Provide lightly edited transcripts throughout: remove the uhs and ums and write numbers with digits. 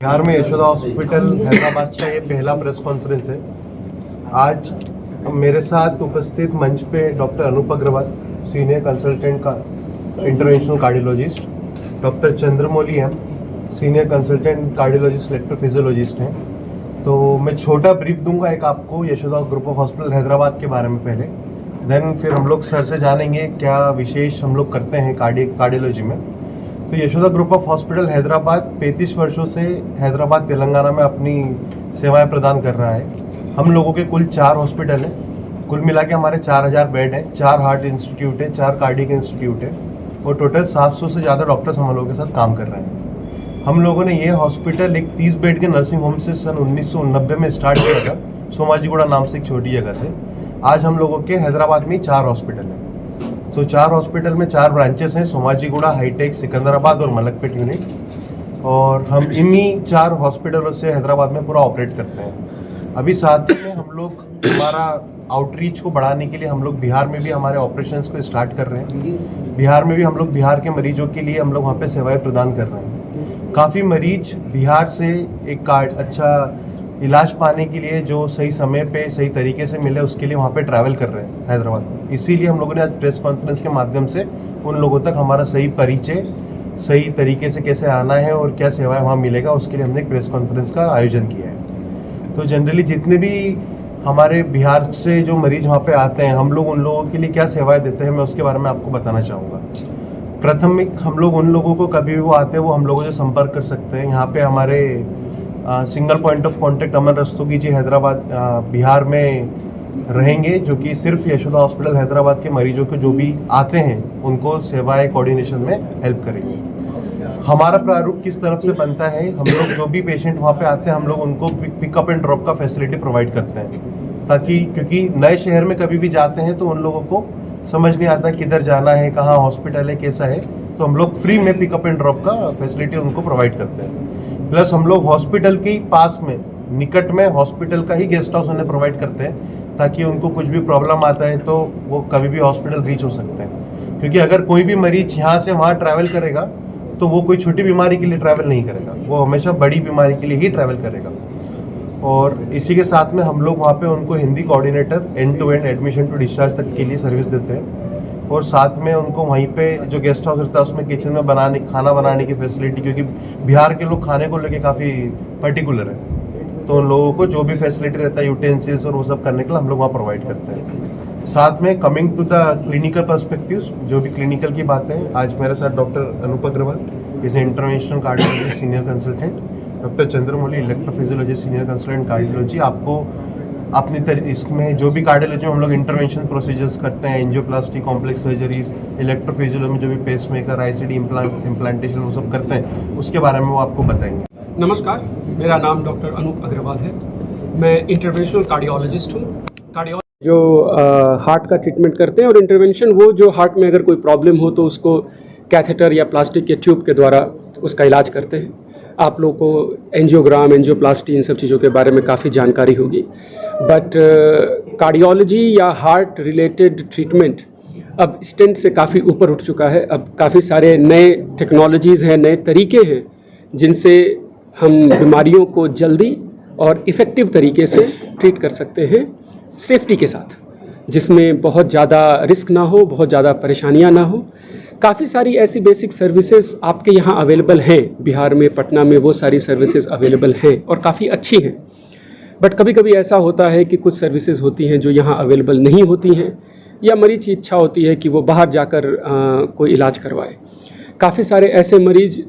बिहार में यशोदा हॉस्पिटल हैदराबाद का ये पहला प्रेस कॉन्फ्रेंस है। आज मेरे साथ उपस्थित मंच पे doctor Anoop Agarwal, senior consultant का interventional cardiologist, doctor Chandramouli M, senior consultant cardiologist electrophysiologist हैं। तो मैं छोटा ब्रीफ दूंगा एक आपको Yashoda group of hospital Hyderabad के बारे में पहले, देन फिर हम लोग सर से जानेंगे क्या विशेष हम लोग करते हैं कार्डियोलॉजी में। तो Yashoda group of hospital Hyderabad 35 वर्षों से हैदराबाद तेलंगाना में अपनी सेवाएं प्रदान कर रहा है। हम लोगों के कुल 4 हॉस्पिटल हैं, कुल मिला के हमारे 4000 बेड हैं, 4 हार्ट इंस्टीट्यूट है, 4 कार्डियक इंस्टीट्यूट है और टोटल 700 से ज़्यादा डॉक्टर्स हम लोगों के साथ काम कर रहे हैं। हम लोगों ने ये हॉस्पिटल एक 30 बेड के नर्सिंग होम से सन 1990 में स्टार्ट किया था, सोमाजीगुड़ा नाम से एक छोटी जगह से। आज हम लोगों के हैदराबाद में 4 हॉस्पिटल हैं। तो 4 हॉस्पिटल में 4 ब्रांचेस हैं, सोमाजीगुड़ा, हाईटेक, सिकंदराबाद और मलकपेट यूनिट। और हम इन्हीं 4 हॉस्पिटलों से हैदराबाद में पूरा ऑपरेट करते हैं। अभी साथ में हम लोग हमारा आउटरीच को बढ़ाने के लिए हम लोग बिहार में भी हमारे ऑपरेशंस को स्टार्ट कर रहे हैं। बिहार में भी हम लोग बिहार के मरीजों के लिए हम लोग वहाँ पे सेवाएं प्रदान कर रहे हैं। काफ़ी मरीज बिहार से एक अच्छा इलाज पाने के लिए जो सही समय पे सही तरीके से मिले उसके लिए वहाँ पे ट्रैवल कर रहे हैं हैदराबाद में। इसीलिए हम लोगों ने आज प्रेस कॉन्फ्रेंस के माध्यम से उन लोगों तक हमारा सही परिचय, सही तरीके से कैसे आना है और क्या सेवाएं वहाँ मिलेगा उसके लिए हमने एक प्रेस कॉन्फ्रेंस का आयोजन किया है। तो जनरली जितने भी हमारे बिहार से जो मरीज वहाँ पे आते हैं, हम लोग उन लोगों के लिए क्या सेवाएं देते हैं मैं उसके बारे में आपको बताना चाहूँगा। प्राथमिक हम लोग उन लोगों को कभी भी वो आते हैं वो हम लोगों से संपर्क कर सकते हैं। यहाँ पे हमारे सिंगल पॉइंट ऑफ कांटेक्ट अमन रस्तोगी जी हैदराबाद बिहार में रहेंगे, जो कि सिर्फ यशोदा हॉस्पिटल हैदराबाद के मरीजों को जो भी आते हैं उनको सेवाएं कोऑर्डिनेशन में हेल्प करेंगे। हमारा प्रारूप किस तरफ से बनता है, हम लोग जो भी पेशेंट वहाँ पे आते हैं हम लोग उनको पिकअप एंड ड्रॉप का फैसिलिटी प्रोवाइड करते हैं, ताकि क्योंकि नए शहर में कभी भी जाते हैं तो उन लोगों को समझ नहीं आता किधर जाना है, कहाँ हॉस्पिटल है, कैसा है। तो हम लोग फ्री में पिकअप एंड ड्रॉप का फैसिलिटी उनको प्रोवाइड करते हैं। प्लस हम लोग हॉस्पिटल के पास में निकट में हॉस्पिटल का ही गेस्ट हाउस उन्हें प्रोवाइड करते हैं, ताकि उनको कुछ भी प्रॉब्लम आता है तो वो कभी भी हॉस्पिटल रीच हो सकते हैं। क्योंकि अगर कोई भी मरीज यहाँ से वहाँ ट्रैवल करेगा तो वो कोई छोटी बीमारी के लिए ट्रैवल नहीं करेगा, वो हमेशा बड़ी बीमारी के लिए ही ट्रैवल करेगा। और इसी के साथ में हम लोग वहाँ पे उनको Hindi coordinator end to end admission to discharge तक के लिए सर्विस देते हैं। और साथ में उनको वहीं पे जो गेस्ट हाउस रहता है उसमें किचन में खाना बनाने की फैसिलिटी, क्योंकि बिहार के लोग खाने को लेके काफ़ी पर्टिकुलर है, तो उन लोगों को जो भी फैसिलिटी रहता है यूटेंसिल्स और वो सब करने के लिए हम लोग वहाँ प्रोवाइड करते हैं। साथ में coming to the clinical perspectives, जो भी क्लिनिकल की बातें हैं, आज मेरे साथ doctor Anoop Agarwal is interventional cardiologist senior consultant, doctor Chandramouli electrophysiologist senior consultant cardiology. आपको अपनी इसमें जो भी कार्डियोलॉजी में हम लोग इंटरवेंशन प्रोसीजर्स करते हैं, एंजियोप्लास्टी, कॉम्प्लेक्स सर्जरीज, इलेक्ट्रोफिजियोलॉजी में जो भी पेसमेकर, आईसीडी इम्प्लांटेशन वो सब करते हैं, उसके बारे में वो आपको बताएंगे। नमस्कार, मेरा नाम डॉक्टर अनूप अग्रवाल है। मैं इंटरवेंशनल कार्डियोलॉजिस्ट हूँ। जो हार्ट का ट्रीटमेंट करते हैं और इंटरवेंशन वो जो हार्ट में अगर कोई प्रॉब्लम हो तो उसको कैथेटर या प्लास्टिक के ट्यूब के द्वारा उसका इलाज करते हैं। आप लोगों को एंजियोग्राम, एंजियोप्लास्टी, इन सब चीज़ों के बारे में काफ़ी जानकारी होगी। बट कार्डियोलॉजी या हार्ट रिलेटेड ट्रीटमेंट अब स्टेंट से काफ़ी ऊपर उठ चुका है। अब काफ़ी सारे नए टेक्नोलॉजीज़ हैं, नए तरीके हैं जिनसे हम बीमारियों को जल्दी और इफ़ेक्टिव तरीके से ट्रीट कर सकते हैं, सेफ्टी के साथ, जिसमें बहुत ज़्यादा रिस्क ना हो, बहुत ज़्यादा परेशानियां ना हो। काफ़ी सारी ऐसी बेसिक सर्विसेज आपके यहाँ अवेलेबल हैं बिहार में, पटना में वो सारी सर्विसेज अवेलेबल हैं और काफ़ी अच्छी हैं। बट कभी कभी ऐसा होता है कि कुछ सर्विसेज होती हैं जो यहाँ अवेलेबल नहीं होती हैं, या मरीज की इच्छा होती है कि वो बाहर जाकर कोई इलाज करवाए। काफ़ी सारे ऐसे मरीज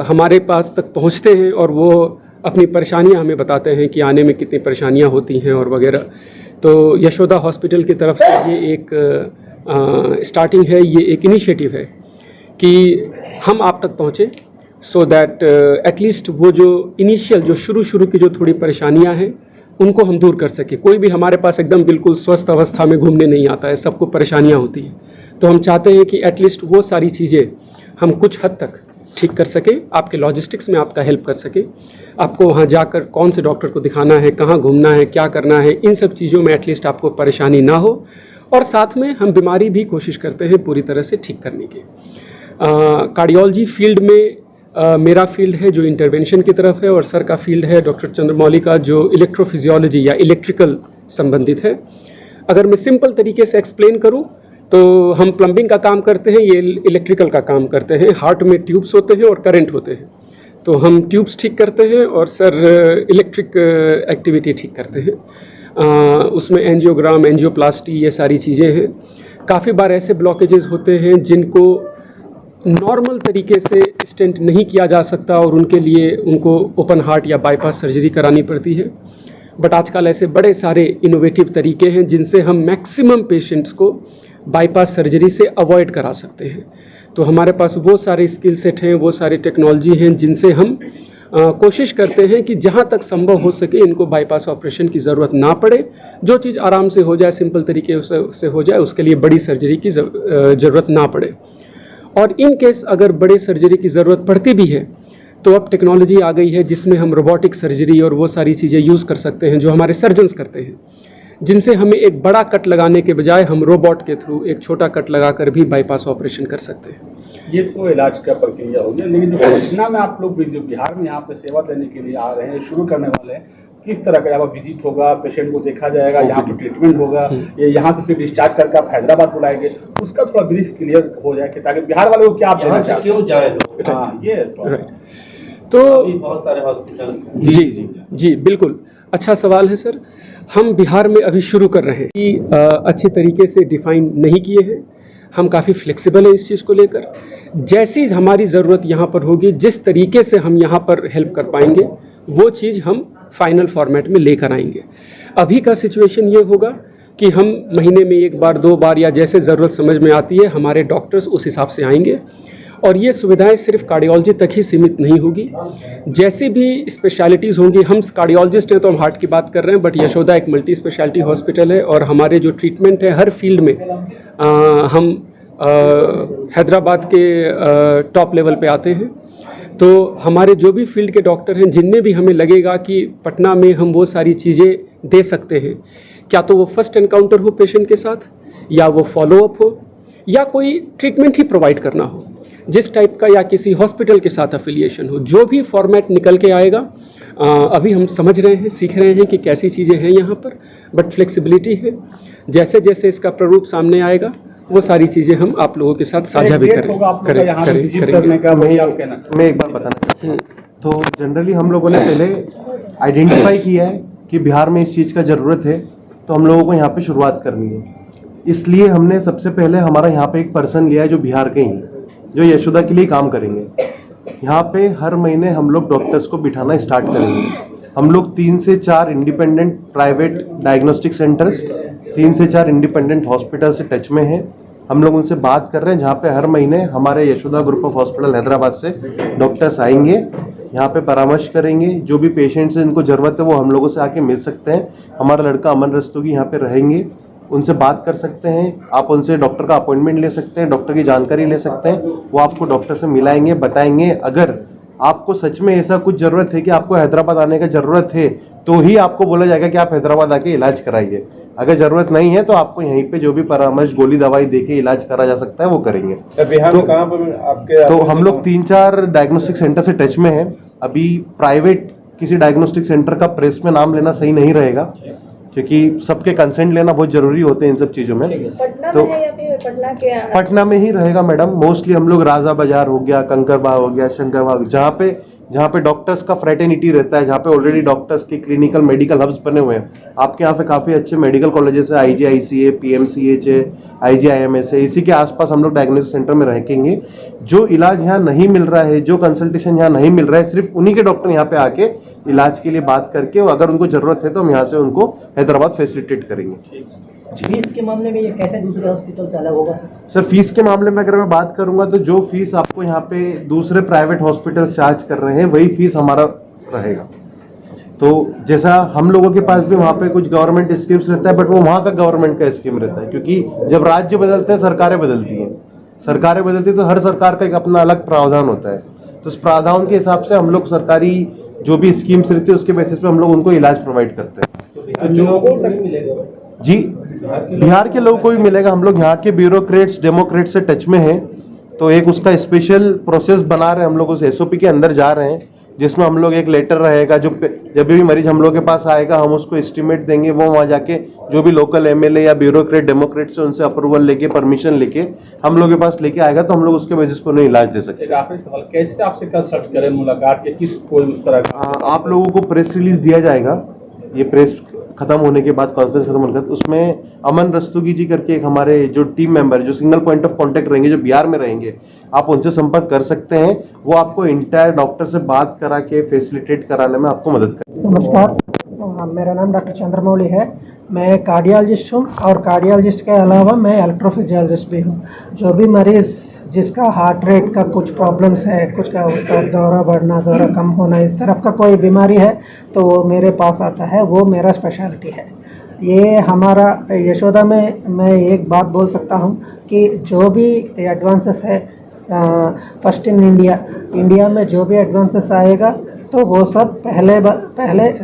हमारे पास तक पहुँचते हैं और वो अपनी परेशानियाँ हमें बताते हैं कि आने में कितनी परेशानियाँ होती हैं और वगैरह। तो यशोदा हॉस्पिटल की तरफ से ये एक स्टार्टिंग है, ये एक इनिशिएटिव है कि हम आप तक पहुँचे, सो दैट एटलीस्ट वो जो इनिशियल जो शुरू की जो थोड़ी परेशानियां हैं उनको हम दूर कर सके। कोई भी हमारे पास एकदम बिल्कुल स्वस्थ अवस्था में घूमने नहीं आता है, सबको परेशानियां होती हैं। तो हम चाहते हैं कि एटलीस्ट वो सारी चीज़ें हम कुछ हद तक ठीक कर सके, आपके लॉजिस्टिक्स में आपका हेल्प कर सके। आपको वहाँ जाकर कौन से डॉक्टर को दिखाना है, कहाँ घूमना है, क्या करना है, इन सब चीज़ों में एटलीस्ट आपको परेशानी ना हो। और साथ में हम बीमारी भी कोशिश करते हैं पूरी तरह से ठीक करने की। कार्डियोलॉजी फील्ड में मेरा फील्ड है जो इंटरवेंशन की तरफ है, और सर का फील्ड है डॉक्टर चंद्रमौली का जो इलेक्ट्रोफिजियोलॉजी या इलेक्ट्रिकल संबंधित है। अगर मैं सिंपल तरीके से एक्सप्लेन करूं तो हम प्लम्बिंग का काम करते हैं, ये इलेक्ट्रिकल का काम करते हैं। हार्ट में ट्यूब्स होते हैं और करंट होते हैं, तो हम ट्यूब्स ठीक करते हैं और सर इलेक्ट्रिक एक्टिविटी ठीक करते हैं। उसमें एंजियोग्राम, एंजियोप्लास्टी, ये सारी चीज़ें हैं। काफ़ी बार ऐसे ब्लॉकेजेस होते हैं जिनको नॉर्मल तरीके से स्टेंट नहीं किया जा सकता और उनके लिए उनको ओपन हार्ट या बाईपास सर्जरी करानी पड़ती है। बट आजकल ऐसे बड़े सारे इनोवेटिव तरीके हैं जिनसे हम मैक्सिमम पेशेंट्स को बाईपास सर्जरी से अवॉइड करा सकते हैं। तो हमारे पास वो सारे स्किल सेट हैं, वो सारी टेक्नोलॉजी हैं जिनसे हम कोशिश करते हैं कि जहाँ तक संभव हो सके इनको बाईपास ऑपरेशन की ज़रूरत ना पड़े। जो चीज़ आराम से हो जाए, सिंपल तरीके से हो जाए, उसके लिए बड़ी सर्जरी की ज़रूरत ना पड़े। और इन केस अगर बड़े सर्जरी की ज़रूरत पड़ती भी है तो अब टेक्नोलॉजी आ गई है जिसमें हम रोबोटिक सर्जरी और वो सारी चीज़ें यूज़ कर सकते हैं जो हमारे सर्जन्स करते हैं, जिनसे हमें एक बड़ा कट लगाने के बजाय हम रोबोट के थ्रू एक छोटा कट लगाकर भी बाईपास ऑपरेशन कर सकते हैं। ये तो इलाज का प्रक्रिया हो गया, लेकिन जो पटना में आप लोग जो बिहार में यहाँ पे सेवा देने के लिए आ रहे हैं, शुरू करने वाले हैं, किस तरह का यहाँ पर विजिट होगा, पेशेंट को देखा जाएगा, यहाँ पर ट्रीटमेंट होगा, ये यहाँ से फिर डिस्चार्ज करके आप हैदराबाद बुलाएंगे, उसका थोड़ा ब्रीफ क्लियर हो जाए कि ताकि बिहार वाले को क्या आप देना चाहते क्यों जाए लोग? हाँ, ये तो बहुत सारे हॉस्पिटल जी बिल्कुल अच्छा सवाल है सर। हम बिहार में अभी शुरू कर रहे हैं कि अच्छे तरीके से डिफाइन नहीं किए हैं। हम काफ़ी फ्लेक्सिबल हैं इस चीज़ को लेकर। जैसी हमारी ज़रूरत यहाँ पर होगी, जिस तरीके से हम यहाँ पर हेल्प कर पाएंगे, वो चीज़ हम फाइनल फॉर्मेट में लेकर आएंगे। अभी का सिचुएशन ये होगा कि हम महीने में 1 बार 2 बार या जैसे ज़रूरत समझ में आती है हमारे डॉक्टर्स उस हिसाब से आएंगे। और ये सुविधाएं सिर्फ कार्डियोलॉजी तक ही सीमित नहीं होगी, जैसी भी स्पेशलिटीज़ होंगी। हम कार्डियोलॉजिस्ट हैं तो हम हार्ट की बात कर रहे हैं, बट यशोदा एक मल्टी स्पेशलिटी हॉस्पिटल है और हमारे जो ट्रीटमेंट है हर फील्ड में हम हैदराबाद के टॉप लेवल पे आते हैं। तो हमारे जो भी फील्ड के डॉक्टर हैं, जिनमें भी हमें लगेगा कि पटना में हम वो सारी चीज़ें दे सकते हैं, क्या तो वो फर्स्ट एनकाउंटर हो पेशेंट के साथ, या वो फॉलोअप हो, या कोई ट्रीटमेंट ही प्रोवाइड करना हो, जिस टाइप का, या किसी हॉस्पिटल के साथ अफिलिएशन हो, जो भी फॉर्मेट निकल के आएगा। अभी हम समझ रहे हैं, सीख रहे हैं कि कैसी चीज़ें हैं यहाँ पर, बट फ्लेक्सिबिलिटी है। जैसे जैसे इसका प्रारूप सामने आएगा वो सारी चीज़ें हम आप लोगों के साथ साझा भी करेंगे। मैं एक बार बताना चाहता हूँ। तो जनरली हम लोगों ने पहले आइडेंटिफाई किया है कि बिहार में इस चीज़ का ज़रूरत है, तो हम लोगों को यहाँ पे शुरुआत करनी है। इसलिए हमने सबसे पहले हमारा यहाँ पे एक पर्सन लिया है जो बिहार के ही, जो यशोदा के लिए काम करेंगे। यहाँ पे हर महीने हम लोग डॉक्टर्स को बिठाना स्टार्ट करेंगे। हम लोग 3 से 4 इंडिपेंडेंट प्राइवेट डायग्नोस्टिक सेंटर्स, 3 से 4 इंडिपेंडेंट हॉस्पिटल से टच में हैं। हम लोग उनसे बात कर रहे हैं, जहाँ पे हर महीने हमारे Yashoda group of hospital Hyderabad से डॉक्टर्स आएंगे, यहाँ पे परामर्श करेंगे। जो भी पेशेंट्स हैं जिनको ज़रूरत है वो हम लोगों से आके मिल सकते हैं। हमारा लड़का अमन रस्तोगी यहाँ पे रहेंगे, उनसे बात कर सकते हैं। आप उनसे डॉक्टर का अपॉइंटमेंट ले सकते हैं, डॉक्टर की जानकारी ले सकते हैं। वो आपको डॉक्टर से मिलाएंगे, बताएंगे। अगर आपको सच में ऐसा कुछ ज़रूरत है कि आपको हैदराबाद आने का ज़रूरत है, तो ही आपको बोला जाएगा कि आप हैदराबाद आके इलाज कराइए। अगर ज़रूरत नहीं है तो आपको यहीं पे जो भी परामर्श, गोली दवाई देके इलाज करा जा सकता है वो करेंगे। बिहार में कहाँ पर आपके? तो हम लोग 3-4 डायग्नोस्टिक सेंटर से टच में हैं। अभी प्राइवेट किसी डायग्नोस्टिक सेंटर का प्रेस में नाम लेना सही नहीं रहेगा, क्योंकि सबके कंसेंट लेना बहुत जरूरी होते हैं इन सब चीज़ों में। पटना में है या फिर पटना के? पटना में ही रहेगा मैडम। मोस्टली हम लोग राजा बाजार हो गया, कंकरबाग हो गया, शंकरबाग, जहाँ पे डॉक्टर्स का फ्रेटर्निटी रहता है, जहाँ पे ऑलरेडी डॉक्टर्स के क्लिनिकल मेडिकल हब्स बने हुए हैं। आपके यहाँ पे काफ़ी अच्छे मेडिकल कॉलेजेस है, IGIC, PMCH है, IGIMS है। इसी के आसपास हम लोग डायग्नोस्टिक सेंटर में रहेंगे। जो इलाज यहाँ नहीं मिल रहा है, जो कंसल्टेशन यहाँ नहीं मिल रहा है, सिर्फ उन्हीं के डॉक्टर यहाँ पे आके इलाज के लिए बात करके, अगर उनको जरूरत है तो हम यहाँ से उनको हैदराबाद फैसिलिटेट करेंगे। फीस के मामले में ये कैसे दूसरे हॉस्पिटल से अलग होगा सर? फीस के मामले में अगर मैं बात करूंगा तो जो फीस आपको यहाँ पे दूसरे प्राइवेट हॉस्पिटल चार्ज कर रहे हैं वही फीस हमारा रहेगा। तो जैसा हम लोगों के पास भी वहाँ पे कुछ गवर्नमेंट स्कीम्स रहता है, बट वो वहाँ का गवर्नमेंट का स्कीम रहता है, क्योंकि जब राज्य बदलते हैं सरकारें बदलती हैं। सरकारें बदलती तो हर सरकार का एक अपना अलग प्रावधान होता है। तो उस प्रावधान के हिसाब से हम लोग सरकारी जो भी स्कीम्स रहती है उसके बेसिस पे हम लोग उनको इलाज प्रोवाइड करते हैं। तो लोगों को नहीं मिलेगा जी, बिहार के लोगों को भी मिलेगा। हम लोग यहाँ के ब्यूरोक्रेट्स, डेमोक्रेट्स से टच में हैं, तो एक उसका स्पेशल प्रोसेस बना रहे हैं हम लोग, उस एसओपी के अंदर जा रहे हैं, जिसमें हम लोग एक लेटर रहेगा जो जब भी मरीज हम लोग के पास आएगा हम उसको एस्टिमेट देंगे, वो वहाँ जाके जो भी लोकल एमएलए या ब्यूरोक्रेट डेमोक्रेट से उनसे अप्रूवल लेके परमिशन लेके हम लोग के पास लेके आएगा, तो हम लोग उसके बेसिस पर उन्हें इलाज दे सकते एक आखिरी सवाल, कैसे आपसे कंसल्ट करें, मुलाकात या किस कोई उस तरह का? हैं। आप लोगों को प्रेस रिलीज दिया जाएगा, ये प्रेस खत्म होने के बाद, कॉन्फ्रेंस खत्म होने के बाद, उसमें अमन रस्तोगी जी करके एक हमारे जो टीम मेंबर जो सिंगल पॉइंट ऑफ कांटेक्ट रहेंगे, जो बिहार में रहेंगे, आप उनसे संपर्क कर सकते हैं। वो आपको इंटायर डॉक्टर से बात करा के फैसिलिटेट कराने में आपको मदद करेंगे। नमस्कार, मेरा नाम डॉक्टर चंद्रमौली है। मैं कार्डियोलॉजिस्ट हूँ और कार्डियोलॉजिस्ट के अलावा मैं इलेक्ट्रोफिजियोलॉजिस्ट भी हूँ। जो भी मरीज़ जिसका हार्ट रेट का कुछ प्रॉब्लम्स है, कुछ का उसका दौरा बढ़ना, दौरा कम होना, इस तरफ का कोई बीमारी है तो वो मेरे पास आता है, वो मेरा स्पेशलिटी है। ये हमारा यशोदा में मैं एक बात बोल सकता हूँ कि जो भी एडवांसेस है फर्स्ट इन इंडिया में जो भी एडवांसेस आएगा तो वो सब पहले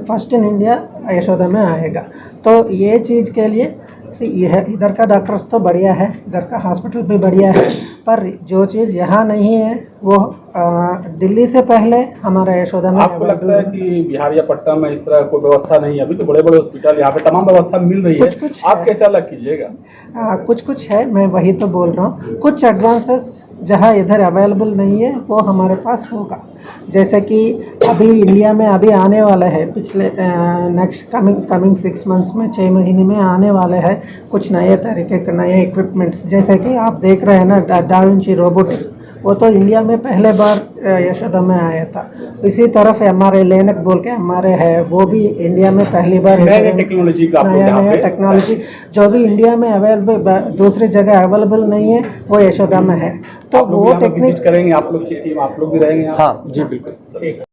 फर्स्ट इन इंडिया यशोदा में आएगा। तो ये चीज़ के लिए यह इधर का डॉक्टर्स तो बढ़िया है, इधर का हॉस्पिटल भी बढ़िया है, पर जो चीज़ यहाँ नहीं है वो दिल्ली से पहले हमारा यशोदा में आपको लगता है कि बिहार या पटना में इस तरह कोई व्यवस्था नहीं है? अभी तो बड़े बड़े हॉस्पिटल यहाँ पे तमाम व्यवस्था मिल रही है, कुछ आप कैसे अलग कीजिएगा? कुछ है, मैं वही तो बोल रहा हूँ। कुछ एडवांसेस जहाँ इधर अवेलेबल नहीं है वो हमारे पास होगा। जैसे कि अभी इंडिया में अभी आने वाला है, पिछले नेक्स्ट कमिंग 6 मंथ्स में, 6 महीने में आने वाले हैं कुछ नए तरीके के नए इक्विपमेंट्स। जैसे कि आप देख रहे हैं ना डा विंची रोबोटिक, वो तो इंडिया में पहले बार यशोदा में आया था। इसी तरफ हमारे लेनक बोल के हमारे है, वो भी इंडिया में पहली बार नया टेक्नोलॉजी का नया टेक्नोलॉजी जो भी इंडिया में अवेलेबल दूसरी जगह अवेलेबल नहीं है वो यशोदा में है। तो वो टेक्निक करेंगे, आप लोग की टीम, आप लोग भी रहेंगे यहाँ? हाँ जी बिल्कुल।